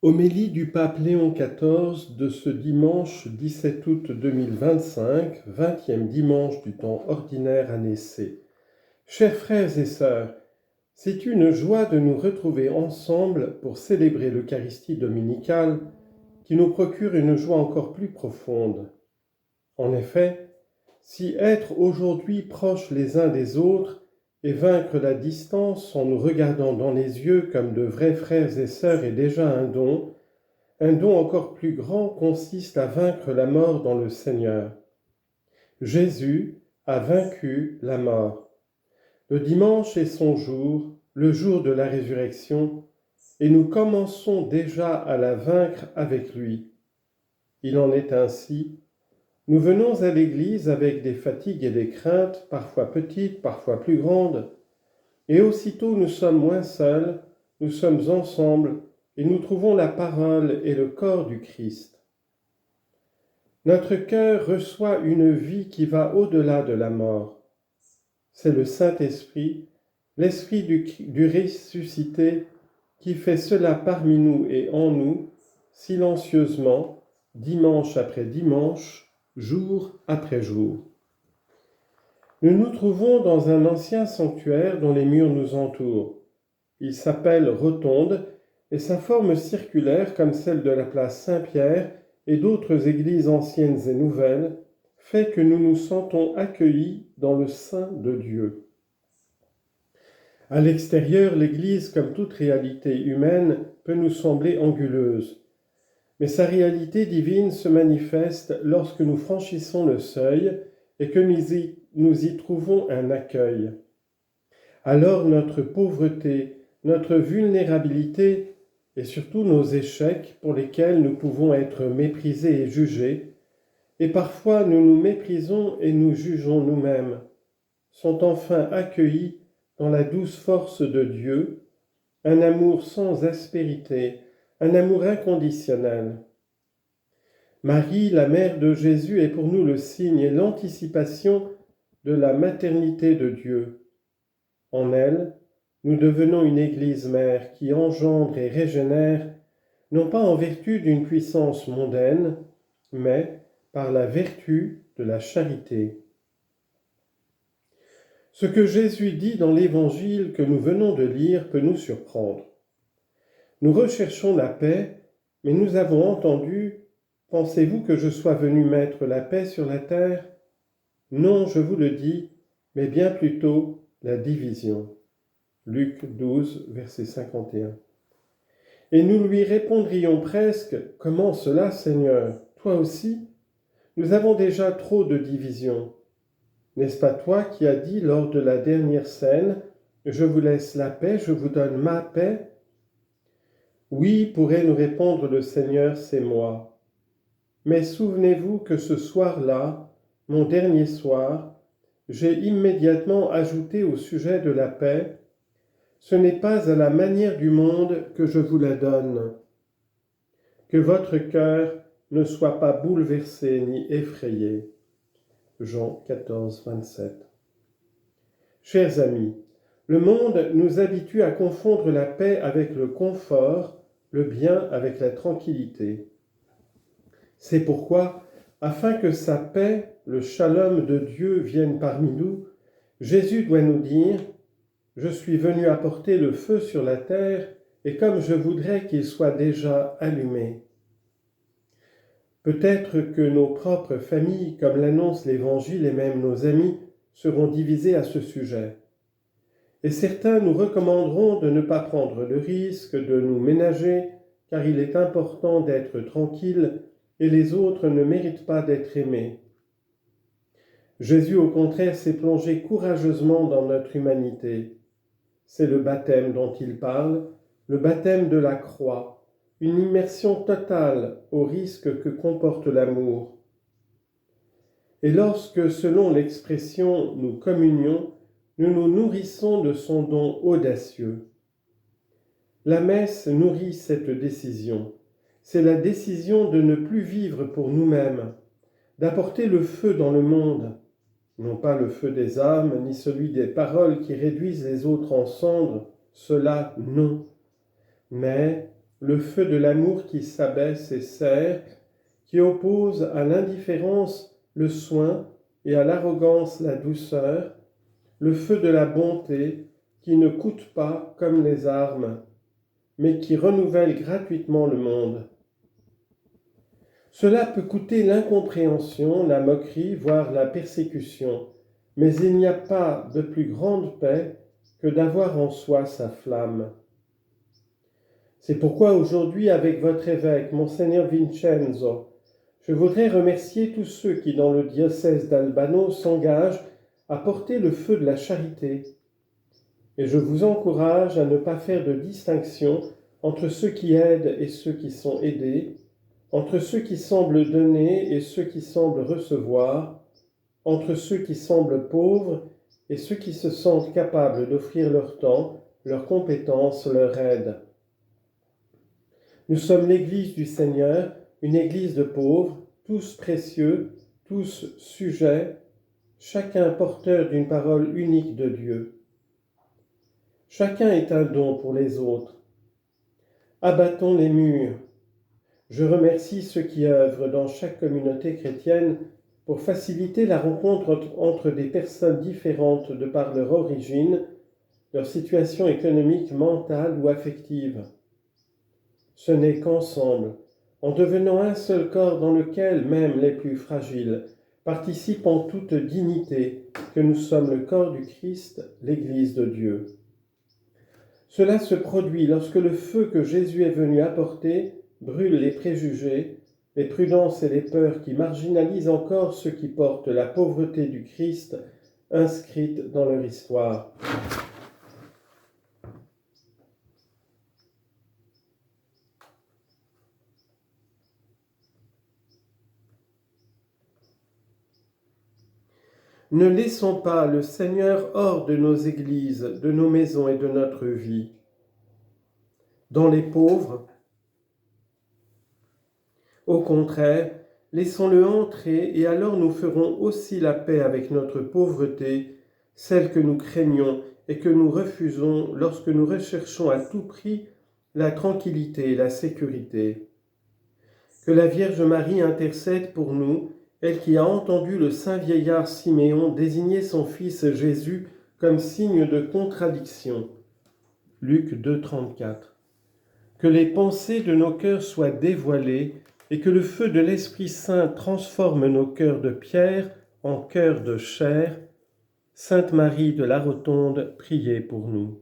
Homélie du pape Léon XIV de ce dimanche 17 août 2025, 20e dimanche du temps ordinaire année C. Chers frères et sœurs, c'est une joie de nous retrouver ensemble pour célébrer l'Eucharistie dominicale qui nous procure une joie encore plus profonde. En effet, si être aujourd'hui proches les uns des autres et vaincre la distance en nous regardant dans les yeux comme de vrais frères et sœurs est déjà un don encore plus grand consiste à vaincre la mort dans le Seigneur. Jésus a vaincu la mort. Le dimanche est son jour, le jour de la résurrection, et nous commençons déjà à la vaincre avec lui. Il en est ainsi. Nous venons à l'Église avec des fatigues et des craintes, parfois petites, parfois plus grandes, et aussitôt nous sommes moins seuls, nous sommes ensemble, et nous trouvons la parole et le corps du Christ. Notre cœur reçoit une vie qui va au-delà de la mort. C'est le Saint-Esprit, l'Esprit du ressuscité, qui fait cela parmi nous et en nous, silencieusement, dimanche après dimanche, jour après jour. Nous nous trouvons dans un ancien sanctuaire dont les murs nous entourent. Il s'appelle Rotonde et sa forme circulaire, comme celle de la place Saint-Pierre et d'autres églises anciennes et nouvelles, fait que nous nous sentons accueillis dans le sein de Dieu. À l'extérieur, l'Église, comme toute réalité humaine, peut nous sembler anguleuse. Mais sa réalité divine se manifeste lorsque nous franchissons le seuil et que nous y trouvons un accueil. Alors notre pauvreté, notre vulnérabilité et surtout nos échecs pour lesquels nous pouvons être méprisés et jugés, et parfois nous nous méprisons et nous jugeons nous-mêmes, sont enfin accueillis dans la douce force de Dieu, un amour sans aspérité, un amour inconditionnel. Marie, la mère de Jésus, est pour nous le signe et l'anticipation de la maternité de Dieu. En elle, nous devenons une Église mère qui engendre et régénère, non pas en vertu d'une puissance mondaine, mais par la vertu de la charité. Ce que Jésus dit dans l'Évangile que nous venons de lire peut nous surprendre. Nous recherchons la paix, mais nous avons entendu « Pensez-vous que je sois venu mettre la paix sur la terre ? Non, je vous le dis, mais bien plutôt la division. » Luc 12, verset 51. Et nous lui répondrions presque « Comment cela, Seigneur ? Toi aussi ? Nous avons déjà trop de divisions. N'est-ce pas toi qui as dit lors de la dernière scène « Je vous laisse la paix, je vous donne ma paix » ? Oui, pourrait nous répondre le Seigneur, c'est moi. Mais souvenez-vous que ce soir-là, mon dernier soir, j'ai immédiatement ajouté au sujet de la paix « Ce n'est pas à la manière du monde que je vous la donne. Que votre cœur ne soit pas bouleversé ni effrayé. » Jean 14, 27. Chers amis, le monde nous habitue à confondre la paix avec le confort, le bien avec la tranquillité. C'est pourquoi, afin que sa paix, le shalom de Dieu vienne parmi nous, Jésus doit nous dire « Je suis venu apporter le feu sur la terre, et comme je voudrais qu'il soit déjà allumé. » Peut-être que nos propres familles, comme l'annonce l'Évangile et même nos amis, seront divisés à ce sujet. Et certains nous recommanderont de ne pas prendre le risque de nous ménager, car il est important d'être tranquille et les autres ne méritent pas d'être aimés. Jésus, au contraire, s'est plongé courageusement dans notre humanité. C'est le baptême dont il parle, le baptême de la croix, une immersion totale au risque que comporte l'amour. Et lorsque, selon l'expression, nous communions, nous nous nourrissons de son don audacieux. La messe nourrit cette décision. C'est la décision de ne plus vivre pour nous-mêmes, d'apporter le feu dans le monde, non pas le feu des âmes, ni celui des paroles qui réduisent les autres en cendres, cela non, mais le feu de l'amour qui s'abaisse et sert, qui oppose à l'indifférence le soin et à l'arrogance la douceur, le feu de la bonté qui ne coûte pas comme les armes, mais qui renouvelle gratuitement le monde. Cela peut coûter l'incompréhension, la moquerie, voire la persécution, mais il n'y a pas de plus grande paix que d'avoir en soi sa flamme. C'est pourquoi aujourd'hui, avec votre évêque, Monseigneur Vincenzo, je voudrais remercier tous ceux qui, dans le diocèse d'Albano, s'engagent à porter le feu de la charité. Et je vous encourage à ne pas faire de distinction entre ceux qui aident et ceux qui sont aidés, entre ceux qui semblent donner et ceux qui semblent recevoir, entre ceux qui semblent pauvres et ceux qui se sentent capables d'offrir leur temps, leurs compétences, leur aide. Nous sommes l'Église du Seigneur, une Église de pauvres, tous précieux, tous sujets, chacun porteur d'une parole unique de Dieu. Chacun est un don pour les autres. Abattons les murs. Je remercie ceux qui œuvrent dans chaque communauté chrétienne pour faciliter la rencontre entre des personnes différentes de par leur origine, leur situation économique, mentale ou affective. Ce n'est qu'ensemble, en devenant un seul corps dans lequel même les plus fragiles participent en toute dignité, que nous sommes le corps du Christ, l'Église de Dieu. Cela se produit lorsque le feu que Jésus est venu apporter brûle les préjugés, les prudences et les peurs qui marginalisent encore ceux qui portent la pauvreté du Christ inscrite dans leur histoire. Ne laissons pas le Seigneur hors de nos églises, de nos maisons et de notre vie. Dans les pauvres, au contraire, laissons-le entrer et alors nous ferons aussi la paix avec notre pauvreté, celle que nous craignons et que nous refusons lorsque nous recherchons à tout prix la tranquillité et la sécurité. Que la Vierge Marie intercède pour nous, elle qui a entendu le saint vieillard Siméon désigner son fils Jésus comme signe de contradiction. Luc 2, 34. Que les pensées de nos cœurs soient dévoilées et que le feu de l'Esprit Saint transforme nos cœurs de pierre en cœurs de chair. Sainte Marie de la Rotonde, priez pour nous.